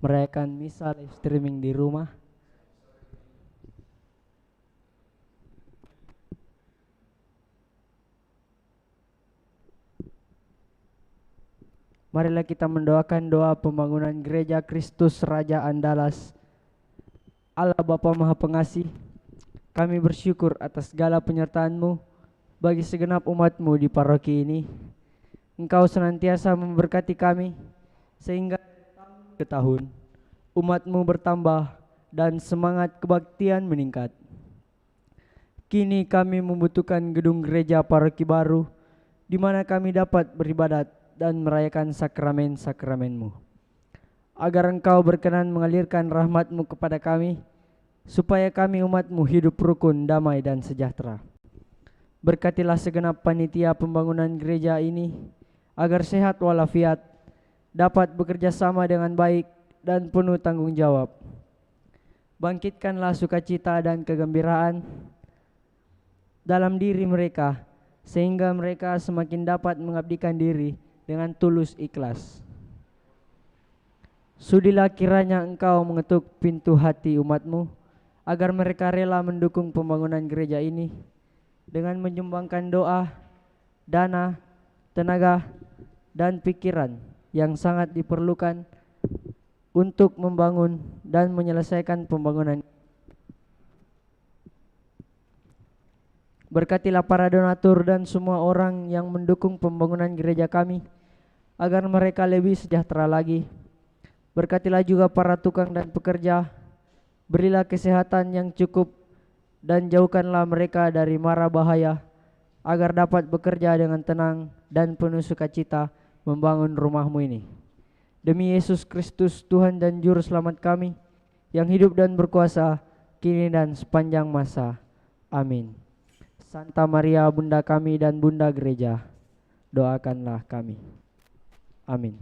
merayakan misa live streaming di rumah. Marilah kita mendoakan doa pembangunan Gereja Kristus Raja Andalas. Allah Bapa Maha Pengasih, kami bersyukur atas segala penyertaan-Mu bagi segenap umat-Mu di paroki ini. Engkau senantiasa memberkati kami, sehingga ke tahun umat-Mu bertambah dan semangat kebaktian meningkat. Kini kami membutuhkan gedung gereja paroki baru, di mana kami dapat beribadat dan merayakan sakramen-sakramen-Mu. Agar Engkau berkenan mengalirkan rahmat-Mu kepada kami, supaya kami umat-Mu hidup rukun, damai, dan sejahtera. Berkatilah segenap panitia pembangunan gereja ini, agar sehat walafiat, dapat bekerja sama dengan baik dan penuh tanggung jawab. Bangkitkanlah sukacita dan kegembiraan dalam diri mereka, sehingga mereka semakin dapat mengabdikan diri dengan tulus ikhlas. Sudilah kiranya Engkau mengetuk pintu hati umat-Mu, agar mereka rela mendukung pembangunan gereja ini dengan menyumbangkan doa, dana, tenaga, dan pikiran yang sangat diperlukan untuk membangun dan menyelesaikan pembangunan. Berkatilah para donatur dan semua orang yang mendukung pembangunan gereja kami, agar mereka lebih sejahtera lagi. Berkatilah juga para tukang dan pekerja, berilah kesehatan yang cukup dan jauhkanlah mereka dari mara bahaya, agar dapat bekerja dengan tenang dan penuh sukacita membangun rumah-Mu ini. Demi Yesus Kristus Tuhan dan Juru Selamat kami, yang hidup dan berkuasa kini dan sepanjang masa. Amin. Santa Maria Bunda kami dan Bunda Gereja, doakanlah kami. Amin.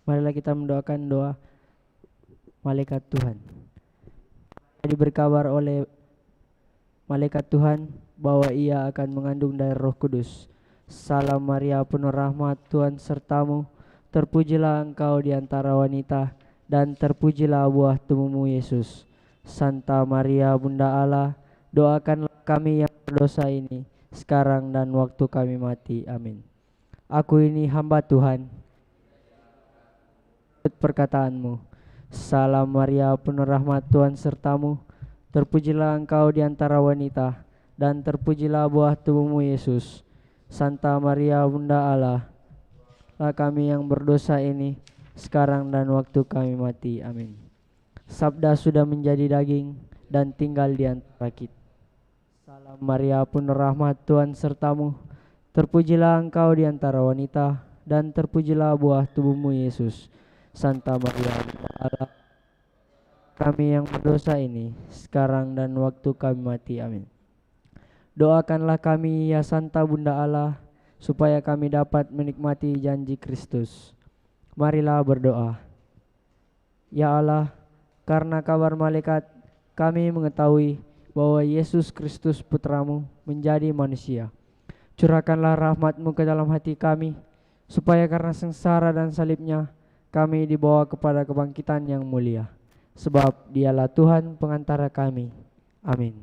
Marilah kita mendoakan doa malaikat Tuhan. Diberi kabar oleh malaikat Tuhan bahwa ia akan mengandung dari Roh Kudus. Salam Maria, penuh rahmat, Tuhan sertamu. Terpujilah engkau di antara wanita, dan terpujilah buah tubuhmu Yesus. Santa Maria Bunda Allah, doakanlah kami yang berdosa ini, sekarang dan waktu kami mati. Amin. Aku ini hamba Tuhan, perkataanmu. Salam Maria, penuh rahmat, Tuhan sertamu. Terpujilah engkau di antara wanita, dan terpujilah buah tubuhmu Yesus. Santa Maria Bunda Allah, lah kami yang berdosa ini, sekarang dan waktu kami mati. Amin. Sabda sudah menjadi daging dan tinggal di antara kita. Salam Maria, penuh rahmat, Tuhan sertamu. Terpujilah engkau di antara wanita, dan terpujilah buah tubuhmu Yesus. Santa Maria Bunda Allah, kami yang berdosa ini, sekarang dan waktu kami mati. Amin. Doakanlah kami ya Santa Bunda Allah, supaya kami dapat menikmati janji Kristus. Marilah berdoa. Ya Allah, karena kabar malaikat kami mengetahui bahwa Yesus Kristus Putramu menjadi manusia. Curahkanlah rahmat-Mu ke dalam hati kami, supaya karena sengsara dan salibnya kami dibawa kepada kebangkitan yang mulia. Sebab Dialah Tuhan pengantara kami. Amin.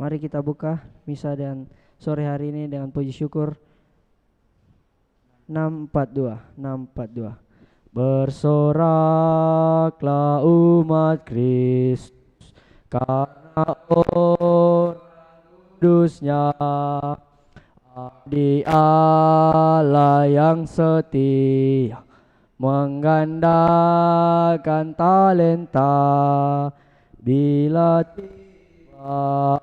Mari kita buka misa dan sore hari ini dengan puji syukur 642. Bersoraklah umat Kristus karena orang kudusnya, Abdi Allah yang setia menggandakan talenta. Bila tiba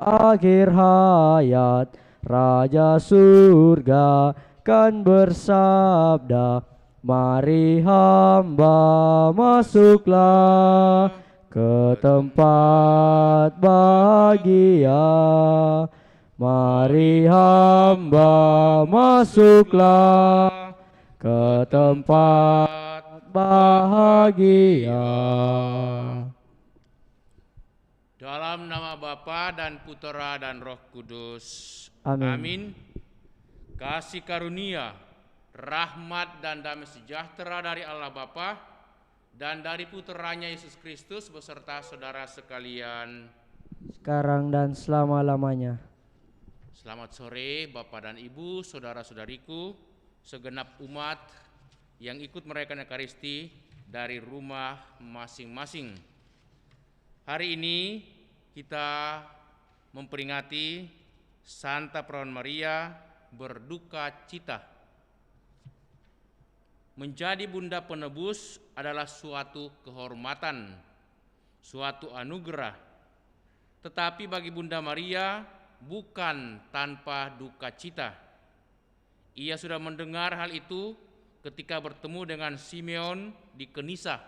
akhir hayat, Raja surga kan bersabda, mari hamba masuklah ke tempat bahagia. Mari hamba masuklah ke tempat bahagia. Dalam nama Bapa dan Putera dan Roh Kudus. Amin. Amin. Kasih karunia, rahmat dan damai sejahtera dari Allah Bapa dan dari Puteranya Yesus Kristus beserta saudara sekalian, sekarang dan selama-lamanya. Selamat sore Bapak dan Ibu, saudara-saudariku, segenap umat yang ikut merayakan Ekaristi dari rumah masing-masing. Hari ini kita memperingati Santa Perawan Maria berduka cita. Menjadi Bunda Penebus adalah suatu kehormatan, suatu anugerah. Tetapi bagi Bunda Maria bukan tanpa duka cita. Ia sudah mendengar hal itu ketika bertemu dengan Simeon di Kenisa.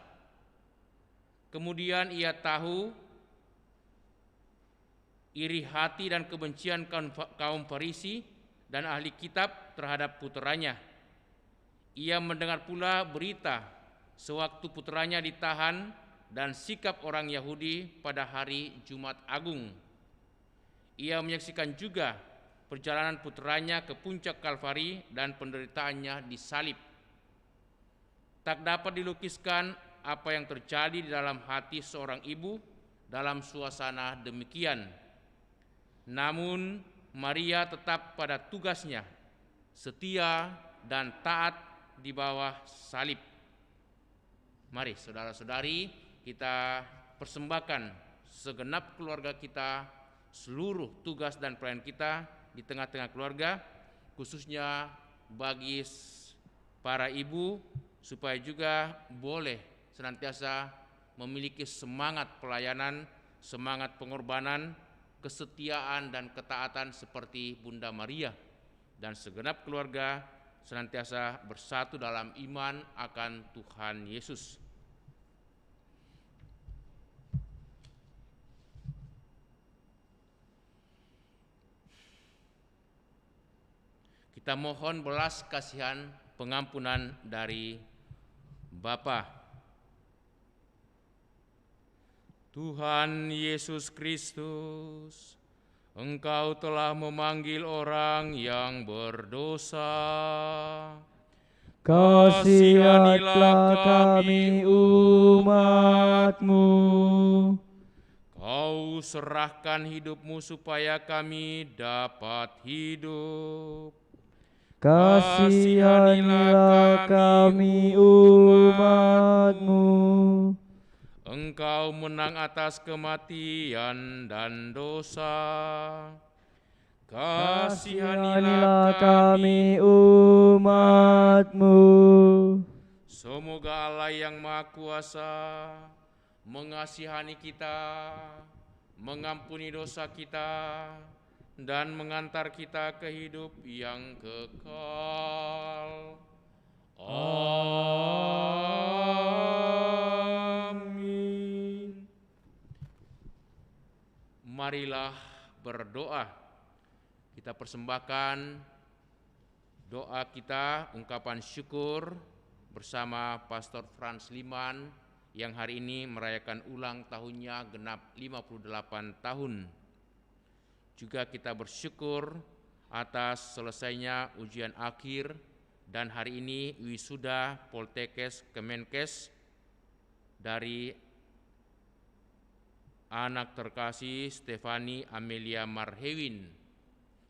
Kemudian ia tahu iri hati dan kebencian kaum Farisi dan ahli kitab terhadap puteranya. Ia mendengar pula berita sewaktu puteranya ditahan dan sikap orang Yahudi pada hari Jumat Agung. Ia menyaksikan juga perjalanan puteranya ke puncak Kalvari dan penderitaannya disalib. Tak dapat dilukiskan apa yang terjadi di dalam hati seorang ibu dalam suasana demikian. Namun Maria tetap pada tugasnya, setia dan taat di bawah salib. Mari saudara-saudari, kita persembahkan segenap keluarga kita, seluruh tugas dan pelayanan kita di tengah-tengah keluarga, khususnya bagi para ibu, supaya juga boleh senantiasa memiliki semangat pelayanan, semangat pengorbanan, kesetiaan dan ketaatan seperti Bunda Maria, dan segenap keluarga senantiasa bersatu dalam iman akan Tuhan Yesus. Kita mohon belas kasihan pengampunan dari Bapa. Tuhan Yesus Kristus, Engkau telah memanggil orang yang berdosa. Kasihanilah kami umat-Mu. Kau serahkan hidup-Mu supaya kami dapat hidup. Kasihanilah kami umat-Mu. Engkau menang atas kematian dan dosa. Kasihanilah kami umat-Mu. Semoga Allah yang Maha Kuasa mengasihani kita, mengampuni dosa kita, dan mengantar kita ke hidup yang kekal. Amin. Marilah berdoa. Kita persembahkan doa kita, ungkapan syukur bersama Pastor Frans Liman yang hari ini merayakan ulang tahunnya genap 58 tahun. Juga kita bersyukur atas selesainya ujian akhir dan hari ini wisuda Poltekkes Kemenkes dari anak terkasih Stefani Amelia Marhewin,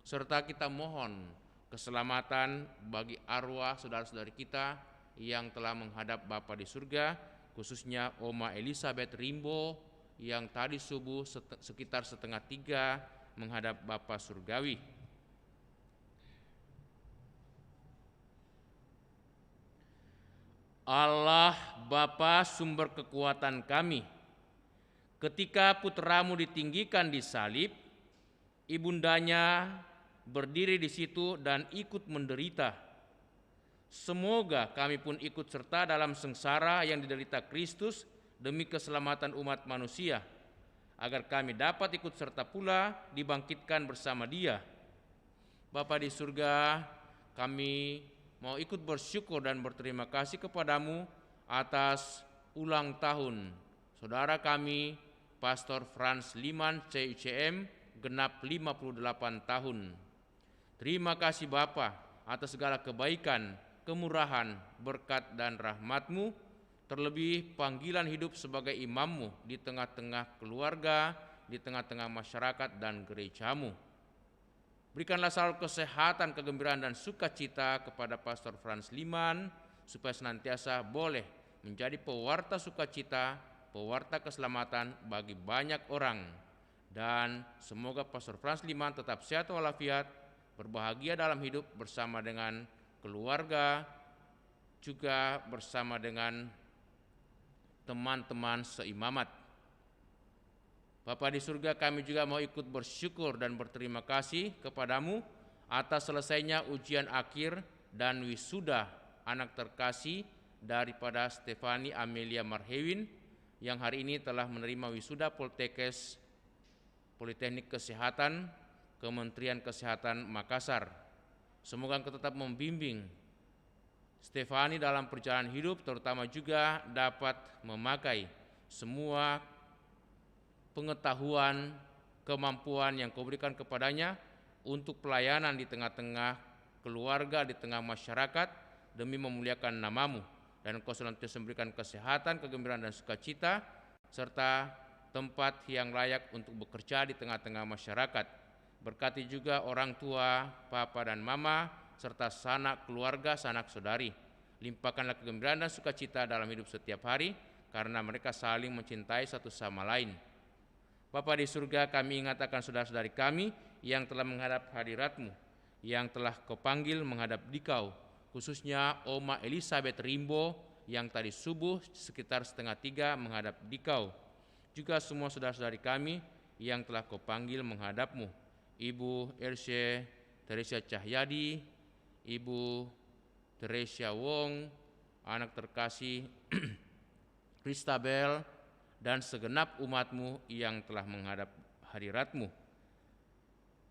serta kita mohon keselamatan bagi arwah saudara-saudari kita yang telah menghadap Bapa di surga, khususnya Oma Elizabeth Rimbo yang tadi subuh sekitar 2:30 menghadap Bapa surgawi. Allah Bapa sumber kekuatan kami, ketika putramu ditinggikan di salib, ibundanya berdiri di situ dan ikut menderita. Semoga kami pun ikut serta dalam sengsara yang diderita Kristus demi keselamatan umat manusia, agar kami dapat ikut serta pula dibangkitkan bersama Dia. Bapa di surga, kami mau ikut bersyukur dan berterima kasih kepadamu atas ulang tahun saudara kami, Pastor Franz Liman CICM, genap 58 tahun. Terima kasih Bapa atas segala kebaikan, kemurahan, berkat dan rahmat-Mu, terlebih panggilan hidup sebagai imam-Mu di tengah-tengah keluarga, di tengah-tengah masyarakat dan gereja-Mu. Berikanlah selalu kesehatan, kegembiraan dan sukacita kepada Pastor Franz Liman, supaya senantiasa boleh menjadi pewarta sukacita, pewarta keselamatan bagi banyak orang. Dan semoga Pastor Franz Liman tetap sehat walafiat, berbahagia dalam hidup bersama dengan keluarga, juga bersama dengan teman-teman seimamat. Bapa di surga, kami juga mau ikut bersyukur dan berterima kasih kepadamu atas selesainya ujian akhir dan wisuda anak terkasih daripada Stefani Amelia Marhewin yang hari ini telah menerima wisuda Poltekkes Politeknik Kesehatan Kementerian Kesehatan Makassar. Semoga Engkau tetap membimbing Stefani dalam perjalanan hidup, terutama juga dapat memakai semua pengetahuan, kemampuan yang Kau berikan kepadanya untuk pelayanan di tengah-tengah keluarga, di tengah masyarakat, demi memuliakan nama-Mu. Dan Kau senantiasa memberikan kesehatan, kegembiraan dan sukacita, serta tempat yang layak untuk bekerja di tengah-tengah masyarakat. Berkati juga orang tua, papa dan mama, serta sanak keluarga, sanak saudari. Limpahkanlah kegembiraan dan sukacita dalam hidup setiap hari, karena mereka saling mencintai satu sama lain. Bapa di surga, kami ingat akan saudara-saudari kami yang telah menghadap hadirat-Mu, yang telah Kau panggil menghadap Dikau, khususnya Oma Elizabeth Rimbo yang tadi subuh sekitar 2:30 menghadap Dikau. Juga semua saudara-saudari kami yang telah Kau panggil menghadap-Mu, Ibu Elsie Teresia Cahyadi, Ibu Teresia Wong, anak terkasih Christabel, dan segenap umat-Mu yang telah menghadap hadirat-Mu.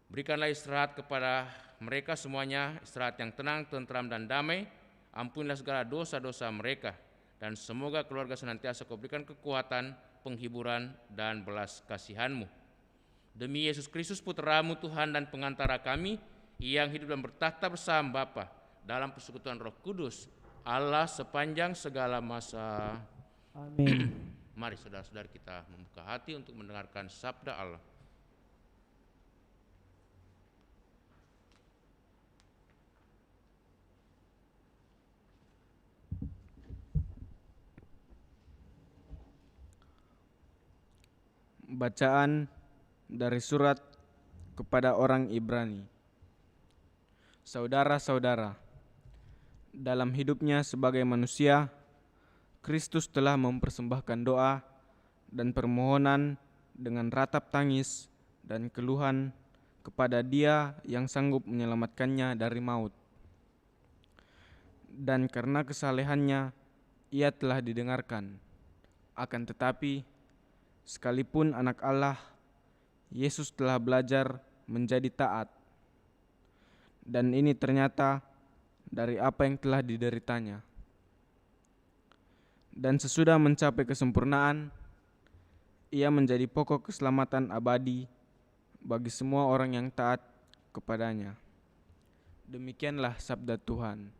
Berikanlah istirahat kepada mereka semuanya, istirahat yang tenang, tentram dan damai. Ampunilah segala dosa-dosa mereka, dan semoga keluarga senantiasa Kau berikan kekuatan, penghiburan dan belas kasihan-Mu. Demi Yesus Kristus Putra-Mu, Tuhan dan pengantara kami, yang hidup dan bertahta bersama Bapa dalam persekutuan Roh Kudus, Allah sepanjang segala masa. Amin. Mari saudara-saudari kita membuka hati untuk mendengarkan sabda Allah. Bacaan dari surat kepada orang Ibrani. Saudara-saudara, dalam hidupnya sebagai manusia, Kristus telah mempersembahkan doa dan permohonan dengan ratap tangis dan keluhan kepada Dia yang sanggup menyelamatkannya dari maut. Dan karena kesalehannya, ia telah didengarkan. Akan tetapi, sekalipun anak Allah, Yesus telah belajar menjadi taat. Dan ini ternyata dari apa yang telah dideritanya. Dan sesudah mencapai kesempurnaan, ia menjadi pokok keselamatan abadi bagi semua orang yang taat kepadanya. Demikianlah sabda Tuhan.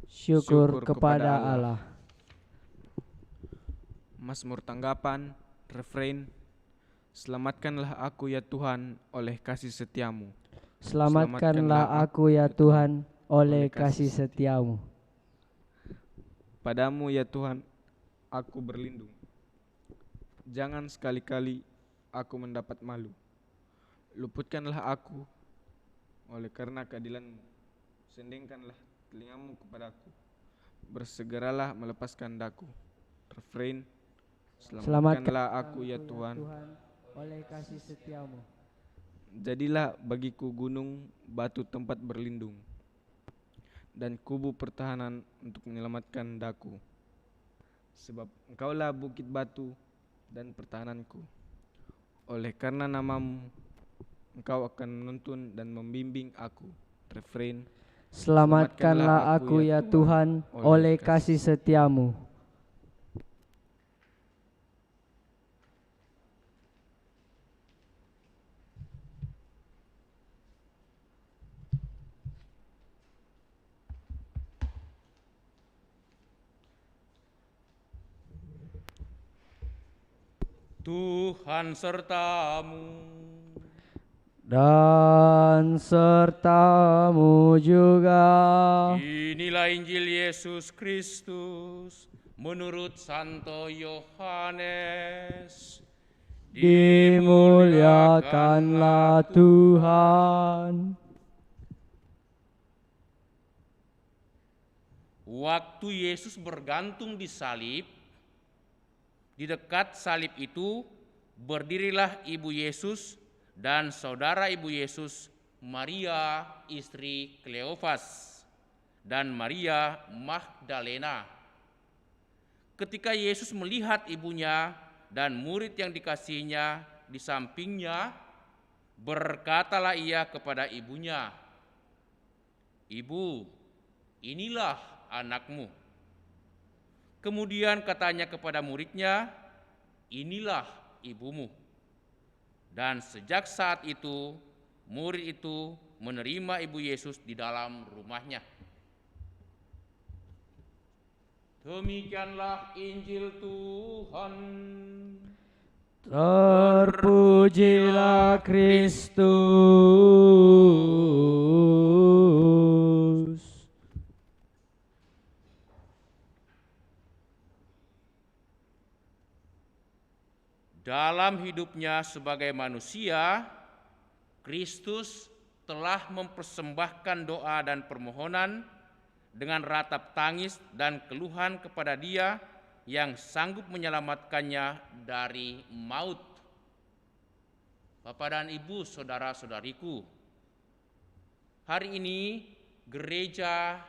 Syukur kepada Allah. Mazmur tanggapan, refrain. Selamatkanlah aku ya Tuhan oleh kasih setiamu. Selamatkanlah aku ya Tuhan oleh kasih setiamu. Padamu ya Tuhan aku berlindung. Jangan sekali-kali aku mendapat malu. Luputkanlah aku oleh karena keadilan-Mu. Sendengkanlah telingamu kepadaku. Bersegeralah melepaskan daku. Refrain. Selamatkanlah aku ya Tuhan oleh kasih setiamu. Jadilah bagiku gunung, batu tempat berlindung, dan kubu pertahanan untuk menyelamatkan daku. Sebab Engkaulah bukit batu dan pertahananku. Oleh karena namamu, Engkau akan menuntun dan membimbing aku. Refrain. Selamatkanlah aku ya Tuhan oleh kasih setiamu. Tuhan sertamu. Dan sertamu juga. Inilah Injil Yesus Kristus menurut Santo Yohanes. Dimuliakanlah Tuhan. Waktu Yesus bergantung di salib, di dekat salib itu berdirilah ibu Yesus dan saudara ibu Yesus, Maria istri Kleofas dan Maria Magdalena. Ketika Yesus melihat ibunya dan murid yang dikasihinya di sampingnya, berkatalah ia kepada ibunya, "Ibu, inilah anakmu." Kemudian katanya kepada muridnya, "Inilah ibumu." Dan sejak saat itu, murid itu menerima ibu Yesus di dalam rumahnya. Demikianlah Injil Tuhan. Terpujilah Kristus. Dalam hidupnya sebagai manusia, Kristus telah mempersembahkan doa dan permohonan dengan ratap tangis dan keluhan kepada Dia yang sanggup menyelamatkannya dari maut. Bapak dan Ibu, saudara-saudariku, hari ini gereja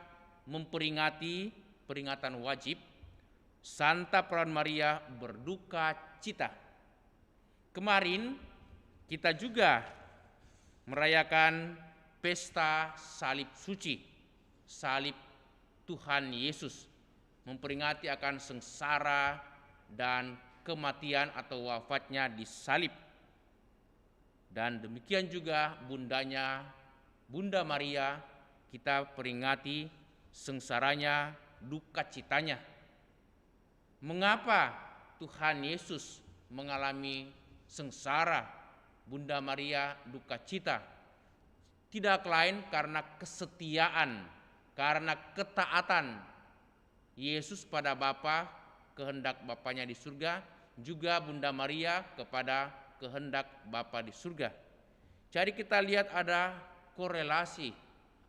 memperingati peringatan wajib Santa Perawan Maria berduka cita. Kemarin kita juga merayakan pesta salib suci, salib Tuhan Yesus, memperingati akan sengsara dan kematian atau wafatnya di salib. Dan demikian juga bundanya, Bunda Maria, kita peringati sengsaranya, duka citanya. Mengapa Tuhan Yesus mengalami sengsara, Bunda Maria duka cita? Tidak lain karena kesetiaan, karena ketaatan Yesus pada Bapa, kehendak Bapanya di surga, juga Bunda Maria kepada kehendak Bapa di surga. Jadi kita lihat ada korelasi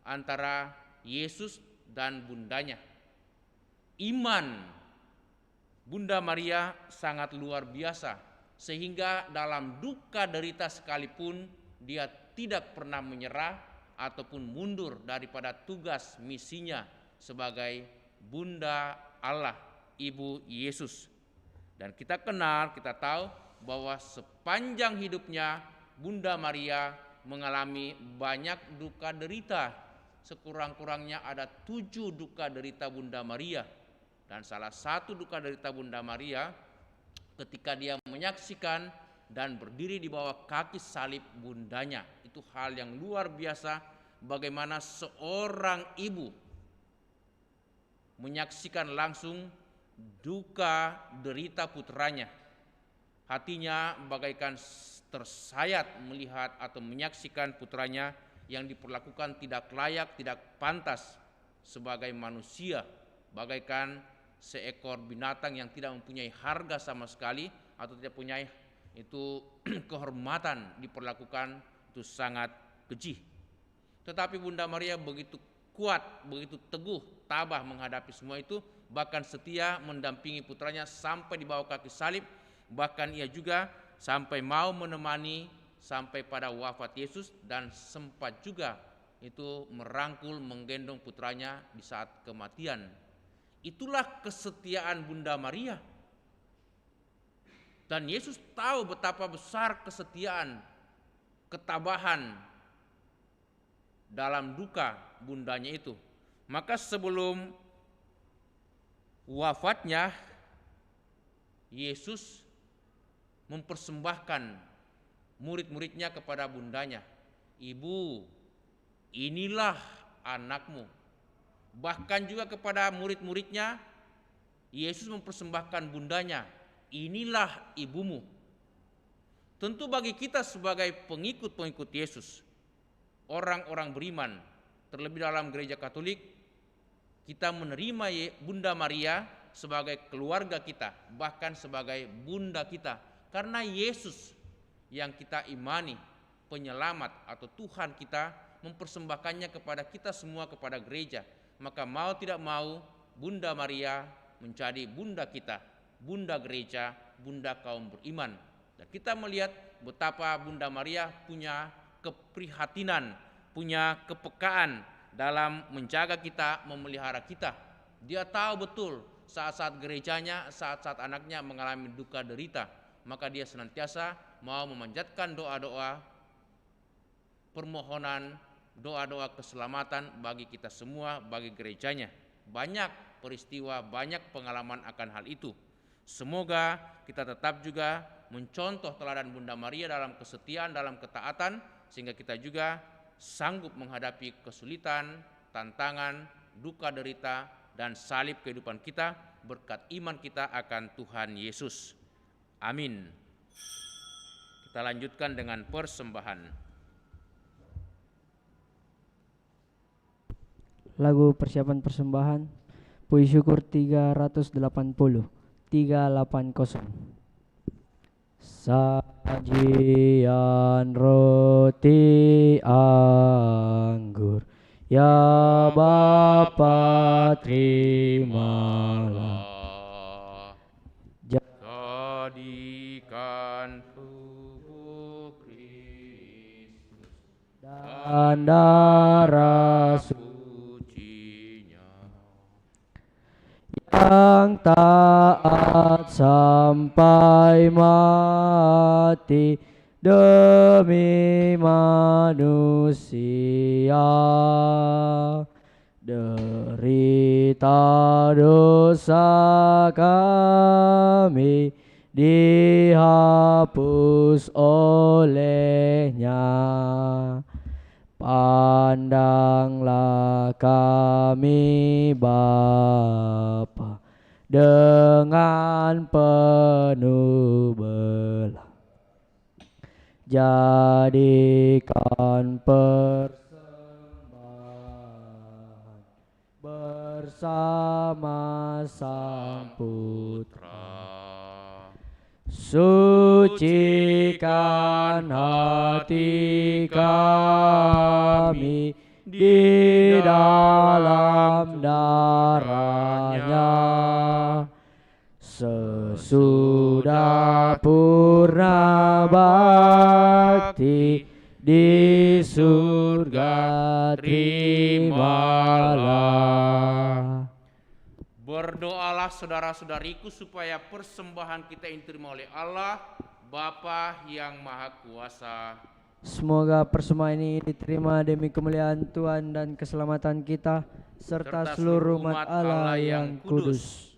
antara Yesus dan bundanya. Iman Bunda Maria sangat luar biasa, sehingga dalam duka derita sekalipun dia tidak pernah menyerah ataupun mundur daripada tugas misinya sebagai Bunda Allah, Ibu Yesus. Dan kita kenal, kita tahu bahwa sepanjang hidupnya Bunda Maria mengalami banyak duka derita. Sekurang-kurangnya ada 7 duka derita Bunda Maria. Dan salah satu duka derita Bunda Maria ketika dia menyaksikan dan berdiri di bawah kaki salib bundanya. Itu hal yang luar biasa, bagaimana seorang ibu menyaksikan langsung duka derita putranya. Hatinya bagaikan tersayat melihat atau menyaksikan putranya yang diperlakukan tidak layak, tidak pantas sebagai manusia, bagaikan seekor binatang yang tidak mempunyai harga sama sekali atau tidak punya itu kehormatan, diperlakukan itu sangat keji. Tetapi Bunda Maria begitu kuat, begitu teguh, tabah menghadapi semua itu, bahkan setia mendampingi putranya sampai di bawah kaki salib, bahkan ia juga sampai mau menemani sampai pada wafat Yesus, dan sempat juga itu merangkul, menggendong putranya di saat kematian. Itulah kesetiaan Bunda Maria. Dan Yesus tahu betapa besar kesetiaan, ketabahan dalam duka bundanya itu. Maka sebelum wafatnya, Yesus mempersembahkan murid-muridnya kepada bundanya. Ibu, inilah anakmu. Bahkan juga kepada murid-muridnya, Yesus mempersembahkan bundanya. Inilah ibumu. Tentu bagi kita sebagai pengikut-pengikut Yesus, orang-orang beriman, terlebih dalam gereja Katolik, kita menerima Bunda Maria sebagai keluarga kita, bahkan sebagai bunda kita, karena Yesus yang kita imani, penyelamat atau Tuhan kita, mempersembahkannya kepada kita semua, kepada gereja. Maka mau tidak mau, Bunda Maria menjadi bunda kita, bunda gereja, bunda kaum beriman. Dan kita melihat betapa Bunda Maria punya keprihatinan, punya kepekaan dalam menjaga kita, memelihara kita. Dia tahu betul saat-saat gerejanya, saat-saat anaknya mengalami duka derita, maka dia senantiasa mau memanjatkan doa-doa permohonan, doa-doa keselamatan bagi kita semua, bagi gerejanya. Banyak peristiwa, banyak pengalaman akan hal itu. Semoga kita tetap juga mencontoh teladan Bunda Maria dalam kesetiaan, dalam ketaatan, sehingga kita juga sanggup menghadapi kesulitan, tantangan, duka derita, dan salib kehidupan kita berkat iman kita akan Tuhan Yesus. Amin. Kita lanjutkan dengan persembahan. Lagu persiapan persembahan, puji syukur 380. Sajian roti anggur, ya Bapa terimalah. Jadikan tubuh Kristus Dan darah yang taat sampai mati demi manusia, derita dosa kami dihapus olehnya. Pandanglah kami Bapa dengan penuh belas, jadikan persembahan bersama Sang Putra. Sucikan hati kami di dalam darahnya, sesudah purna bakti di surga terimalah. Berdoalah saudara-saudariku supaya persembahan kita yang diterima oleh Allah Bapa yang Maha Kuasa. Semoga persembahan ini diterima demi kemuliaan Tuhan dan keselamatan kita serta seluruh umat Allah yang kudus.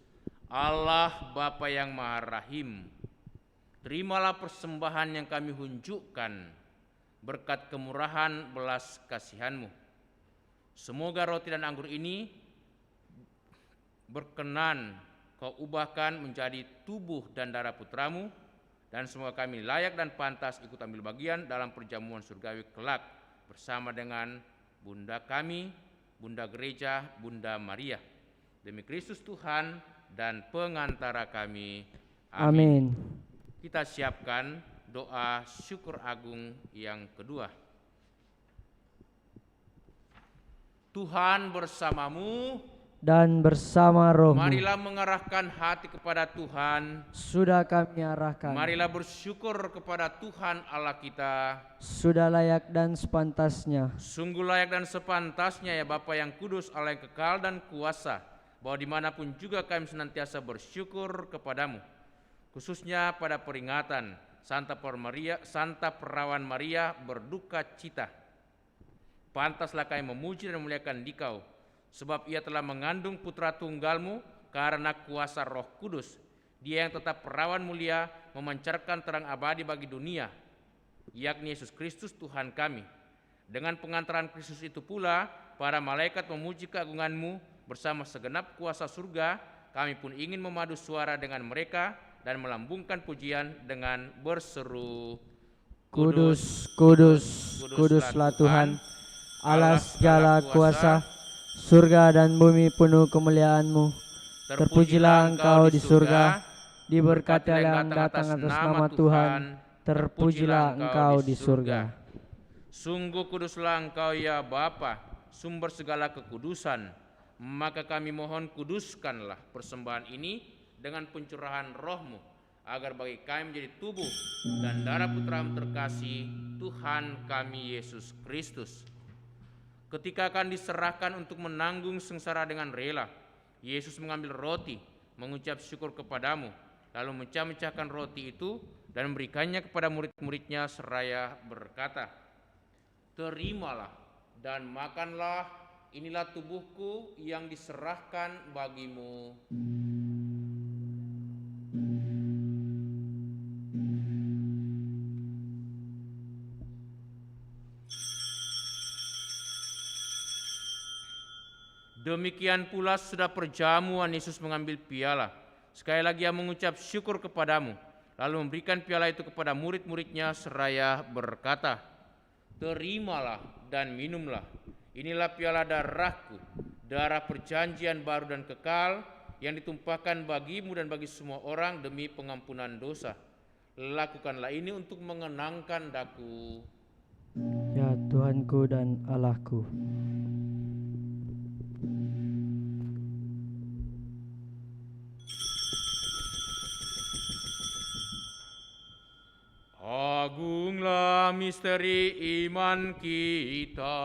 Allah Bapa yang Maha Rahim, terimalah persembahan yang kami hunjukkan berkat kemurahan belas kasihan-Mu. Semoga roti dan anggur ini berkenan Kau ubahkan menjadi tubuh dan darah Putramu, dan semoga kami layak dan pantas ikut ambil bagian dalam perjamuan surgawi kelak bersama dengan Bunda kami, Bunda Gereja, Bunda Maria. Demi Kristus Tuhan dan pengantara kami. Amin. Kita siapkan doa syukur agung yang kedua. Tuhan bersamamu dan bersama rohmu. Marilah mengarahkan hati kepada Tuhan. Sudah kami arahkan. Marilah bersyukur kepada Tuhan Allah kita. Sudah layak dan sepantasnya. Sungguh layak dan sepantasnya ya Bapa yang kudus, Allah yang kekal dan kuasa, bahwa dimanapun juga kami senantiasa bersyukur kepadamu. Khususnya pada peringatan Santa Perawan Maria berduka cita. Pantaslah kami memuji dan memuliakan Dikau, sebab ia telah mengandung putra tunggalmu karena kuasa Roh Kudus. Dia yang tetap perawan mulia memancarkan terang abadi bagi dunia, yakni Yesus Kristus Tuhan kami. Dengan pengantaran Kristus itu pula, para malaikat memuji keagunganmu bersama segenap kuasa surga. Kami pun ingin memadu suara dengan mereka dan melambungkan pujian dengan berseru, Kudus, kudus, kuduslah Tuhan, Allah segala kuasa, surga dan bumi penuh kemuliaan-Mu. Terpujilah Engkau di surga, diberkati yang datang atas nama Tuhan, terpujilah Engkau di surga. Sungguh kuduslah Engkau ya Bapa, sumber segala kekudusan. Maka kami mohon kuduskanlah persembahan ini dengan pencurahan Roh-Mu, agar bagi kami menjadi tubuh dan darah Putra-Mu terkasih, Tuhan kami Yesus Kristus. Ketika akan diserahkan untuk menanggung sengsara dengan rela, Yesus mengambil roti, mengucap syukur kepadamu, lalu memecah-mecahkan roti itu dan memberikannya kepada murid-muridnya seraya berkata, terimalah dan makanlah, inilah tubuhku yang diserahkan bagimu. Demikian pula sudah perjamuan Yesus mengambil piala. Sekali lagi ia mengucap syukur kepadamu, lalu memberikan piala itu kepada murid-muridnya seraya berkata, terimalah dan minumlah. Inilah piala darahku, darah perjanjian baru dan kekal, yang ditumpahkan bagimu dan bagi semua orang demi pengampunan dosa. Lakukanlah ini untuk mengenangkan daku. Ya Tuhanku dan Allahku. Agunglah misteri iman kita.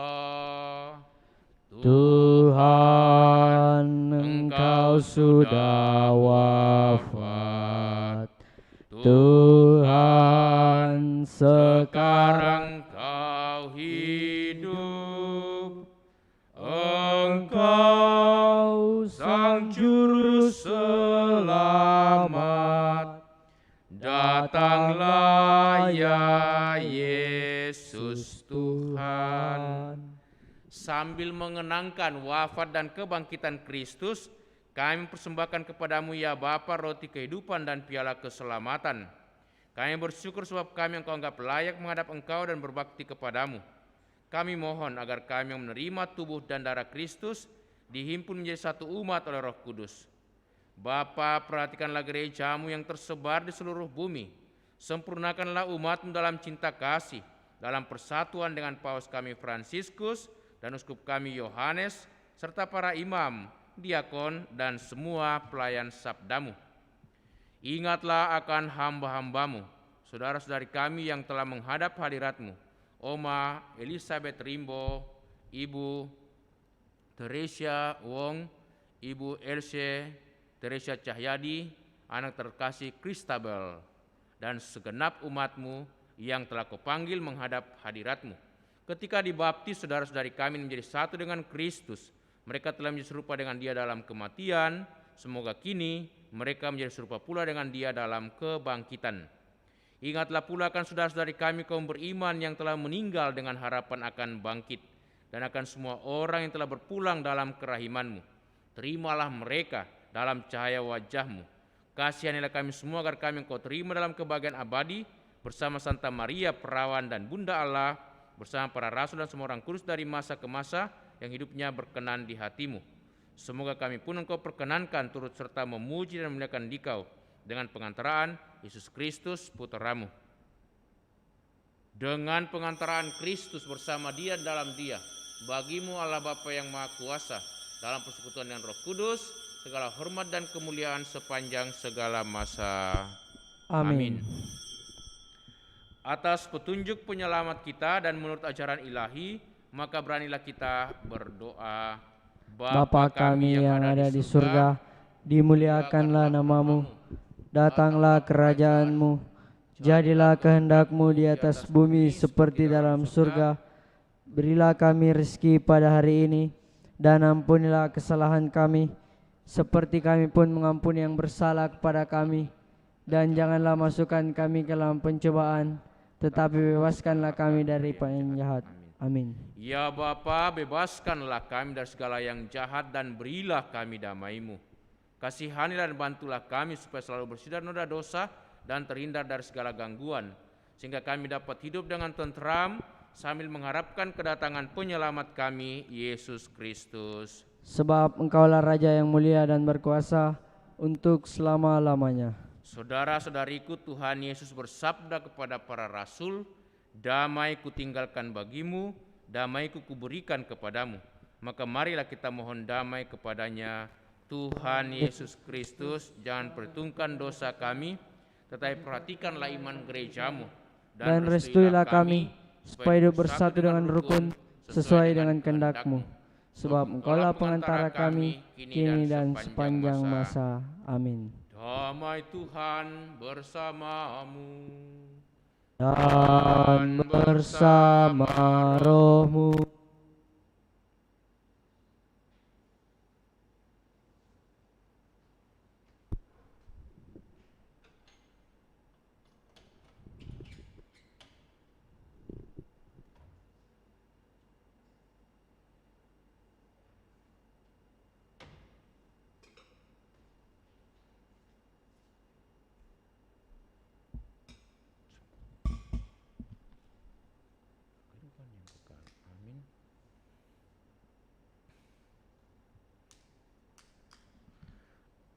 Tuhan, Engkau sudah wafat. Tuhan, sekarang Engkau hidup. Engkau Sang Juru Selamat. Datanglah ya Yesus Tuhan. Sambil mengenangkan wafat dan kebangkitan Kristus, kami persembahkan kepadamu ya Bapa roti kehidupan dan piala keselamatan. Kami bersyukur sebab kami Engkau anggap layak menghadap Engkau dan berbakti kepadamu. Kami mohon agar kami yang menerima tubuh dan darah Kristus dihimpun menjadi satu umat oleh Roh Kudus. Bapa, perhatikanlah gerejamu yang tersebar di seluruh bumi. Sempurnakanlah umatmu dalam cinta kasih, dalam persatuan dengan Paus kami Fransiskus dan Uskup kami Yohanes, serta para imam, diakon, dan semua pelayan sabdamu. Ingatlah akan hamba-hambamu, saudara-saudari kami yang telah menghadap hadiratmu, Oma Elizabeth Rimbo, Ibu Teresia Wong, Ibu Elsie Teresia Cahyadi, anak terkasih Kristabel, dan segenap umatmu yang telah kau panggil menghadap hadiratmu. Ketika dibaptis, saudara-saudari kami menjadi satu dengan Kristus. Mereka telah menjadi serupa dengan Dia dalam kematian. Semoga kini mereka menjadi serupa pula dengan Dia dalam kebangkitan. Ingatlah pula akan saudara-saudari kami kaum beriman yang telah meninggal dengan harapan akan bangkit, dan akan semua orang yang telah berpulang dalam kerahiman-Mu. Terimalah mereka dalam cahaya wajah-Mu. Kasihanilah kami semua agar kami Engkau terima dalam kebahagiaan abadi bersama Santa Maria Perawan dan Bunda Allah, bersama para rasul dan semua orang kudus dari masa ke masa yang hidupnya berkenan di hati-Mu. Semoga kami pun Engkau perkenankan turut serta memuji dan memuliakan Dikau dengan pengantaraan Yesus Kristus Putra-Mu. Dengan pengantaraan Kristus bersama Dia dalam Dia, bagi-Mu Allah Bapa yang Maha Kuasa, dalam persekutuan dengan Roh Kudus, segala hormat dan kemuliaan sepanjang segala masa. Amin. Atas petunjuk penyelamat kita dan menurut ajaran ilahi, maka beranilah kita berdoa. Bapa kami yang ada di surga, dimuliakanlah namamu, datanglah kerajaan-Mu, jadilah kehendak-Mu di atas bumi seperti dalam surga. Berilah kami rezeki pada hari ini, dan ampunilah kesalahan kami, seperti kami pun mengampuni yang bersalah kepada kami. Dan janganlah masukkan kami ke dalam pencobaan, tetapi bebaskanlah kami dari yang jahat. Amin. Ya Bapa, bebaskanlah kami dari segala yang jahat dan berilah kami damai-Mu. Kasihanilah dan bantulah kami supaya selalu bersih dari noda dosa dan terhindar dari segala gangguan, sehingga kami dapat hidup dengan tentram sambil mengharapkan kedatangan penyelamat kami, Yesus Kristus. Sebab Engkaulah Raja yang mulia dan berkuasa untuk selama-lamanya. Saudara-saudariku, Tuhan Yesus bersabda kepada para rasul, damai kutinggalkan bagimu, damai-Ku kuberikan kepadamu. Maka marilah kita mohon damai kepadanya. Tuhan Yesus Kristus, jangan perhitungkan dosa kami, tetapi perhatikanlah iman gereja-Mu, Dan restuilah kami, supaya hidup bersatu dengan rukun, sesuai dengan kehendak-Mu. Sebab Engkaulah pengantara kami, kini dan sepanjang masa. Amin. Damai Tuhan bersamamu. Dan bersama rohmu.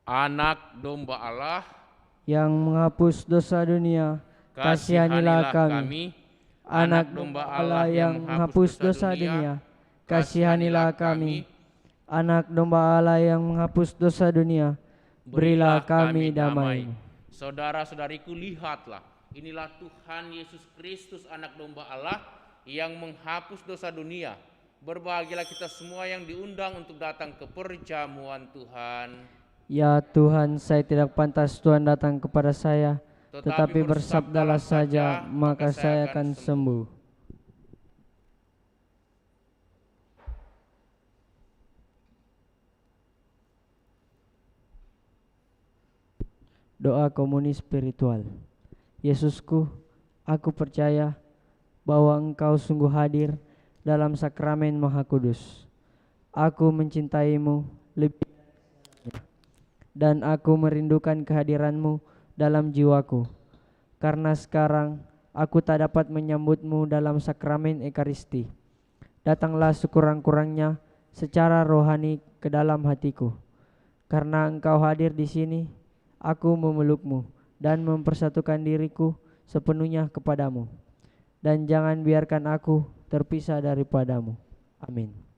Anak domba Allah, Yang menghapus dosa dunia, kasihanilah kami. Anak domba Allah yang menghapus dosa dunia, kasihanilah kami. Anak domba Allah yang menghapus dosa dunia, berilah kami damai. Saudara-saudariku, lihatlah, inilah Tuhan Yesus Kristus, anak domba Allah yang menghapus dosa dunia. Berbahagialah kita semua yang diundang untuk datang ke perjamuan Tuhan. Ya Tuhan, saya tidak pantas Tuhan datang kepada saya, tetapi bersabdalah saja, maka saya akan sembuh. Doa komuni spiritual. Yesusku, aku percaya bahwa Engkau sungguh hadir dalam sakramen Maha Kudus. Aku mencintaimu lebih dan aku merindukan kehadiran-Mu dalam jiwaku. Karena sekarang aku tak dapat menyambut-Mu dalam sakramen Ekaristi. Datanglah sekurang-kurangnya secara rohani ke dalam hatiku. Karena Engkau hadir di sini, aku memeluk-Mu dan mempersatukan diriku sepenuhnya kepadamu. Dan jangan biarkan aku terpisah daripadamu. Amin.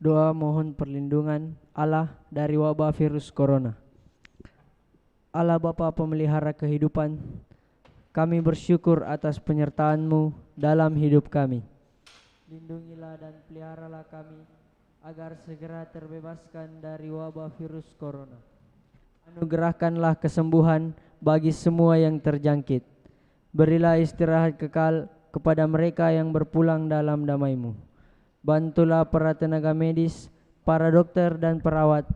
Doa mohon perlindungan Allah dari wabah virus corona. Allah Bapa pemelihara kehidupan, kami bersyukur atas penyertaan-Mu dalam hidup kami. Lindungilah dan peliharalah kami agar segera terbebaskan dari wabah virus corona. Anugerahkanlah kesembuhan bagi semua yang terjangkit. Berilah istirahat kekal kepada mereka yang berpulang dalam damai-Mu. Bantulah para tenaga medis, para dokter dan perawat,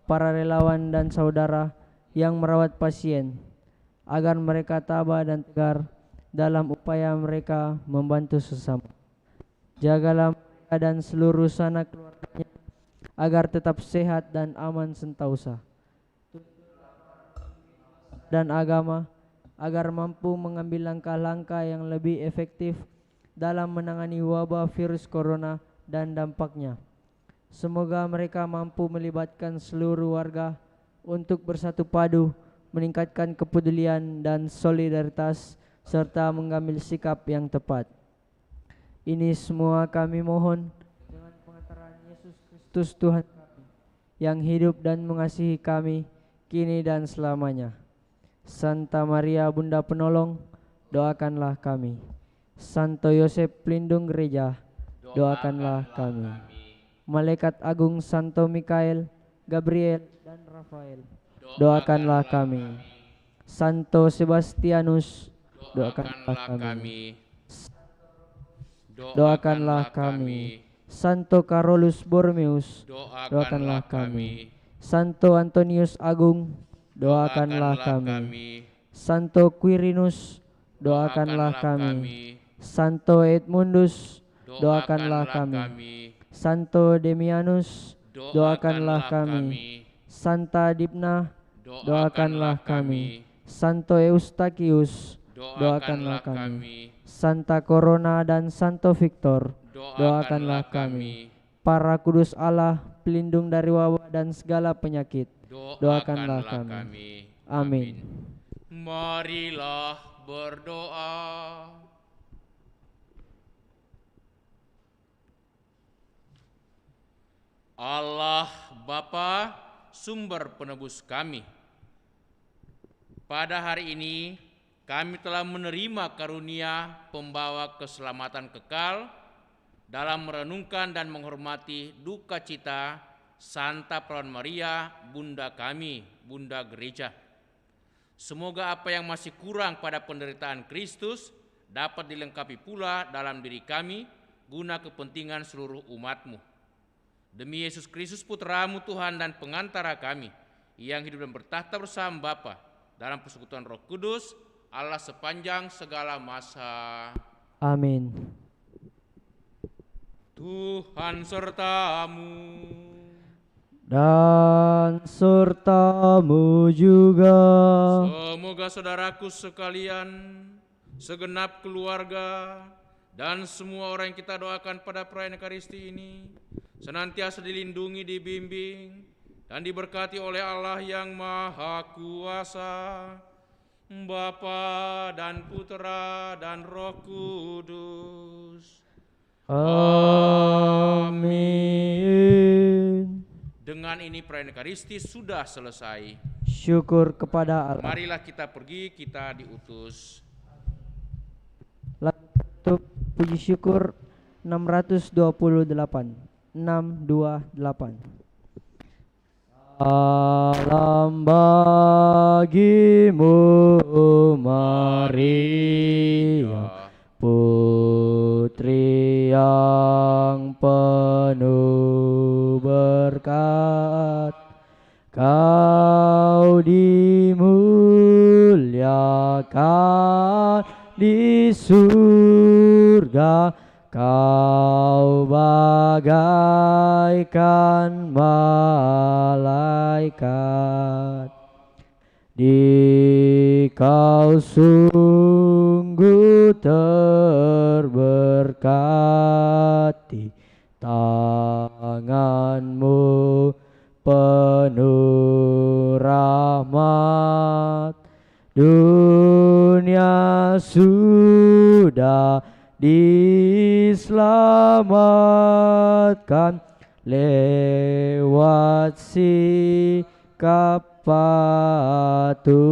para relawan dan saudara yang merawat pasien, agar mereka tabah dan tegar dalam upaya mereka membantu sesama. Jagalah mereka dan seluruh sanak keluarganya agar tetap sehat dan aman sentausa. Dan agama agar mampu mengambil langkah-langkah yang lebih efektif dalam menangani wabah virus corona dan dampaknya. Semoga mereka mampu melibatkan seluruh warga untuk bersatu padu, meningkatkan kepedulian dan solidaritas, serta mengambil sikap yang tepat. Ini semua kami mohon dengan pengantaran Yesus Kristus Tuhan kami, yang hidup dan mengasihi kami kini dan selamanya. Santa Maria Bunda Penolong, doakanlah kami. Santo Yosef Pelindung Gereja, doakanlah kami. Malaikat Agung Santo Mikael, Gabriel dan Rafael, doakanlah kami. Santo Sebastianus, doakanlah kami. Doakanlah kami. Santo Carolus Borromeus, doakanlah kami. Santo Antonius Agung, doakanlah kami. Santo Quirinus, doakanlah kami. Santo Edmundus, doakanlah kami. Santo Demianus, doakanlah kami. Santa Dipna, doakanlah kami. Santo Eustachius, doakanlah kami. Santa Corona dan Santo Victor, doakanlah kami. Para kudus Allah, pelindung dari wabah dan segala penyakit, doakanlah kami. Amin. Marilah berdoa. Allah Bapa, sumber penebus kami, pada hari ini kami telah menerima karunia pembawa keselamatan kekal dalam merenungkan dan menghormati duka cita Santa Perawan Maria, Bunda kami, Bunda Gereja. Semoga apa yang masih kurang pada penderitaan Kristus dapat dilengkapi pula dalam diri kami guna kepentingan seluruh umat-Mu. Demi Yesus Kristus Putra-Mu Tuhan dan pengantara kami, yang hidup dan bertahta bersama Bapa dalam persekutuan Roh Kudus, Allah sepanjang segala masa. Amin. Tuhan sertamu. Dan sertamu juga. Semoga saudaraku sekalian, segenap keluarga, dan semua orang yang kita doakan pada perayaan Ekaristi ini senantiasa dilindungi, dibimbing, dan diberkati oleh Allah yang Maha Kuasa, Bapa dan Putra dan Roh Kudus. Amin. Dengan ini perayaan Ekaristi sudah selesai. Syukur kepada Allah. Marilah kita pergi, kita diutus. Untuk puji syukur 628. 628. Salam bagimu Maria, Putri yang penuh berkat, kau dimuliakan di surga, kau bagaikan malaikat. Kau sungguh terberkati, tanganmu penuh rahmat. Dunia sudah diselamatkan lewat sikap patuhmu.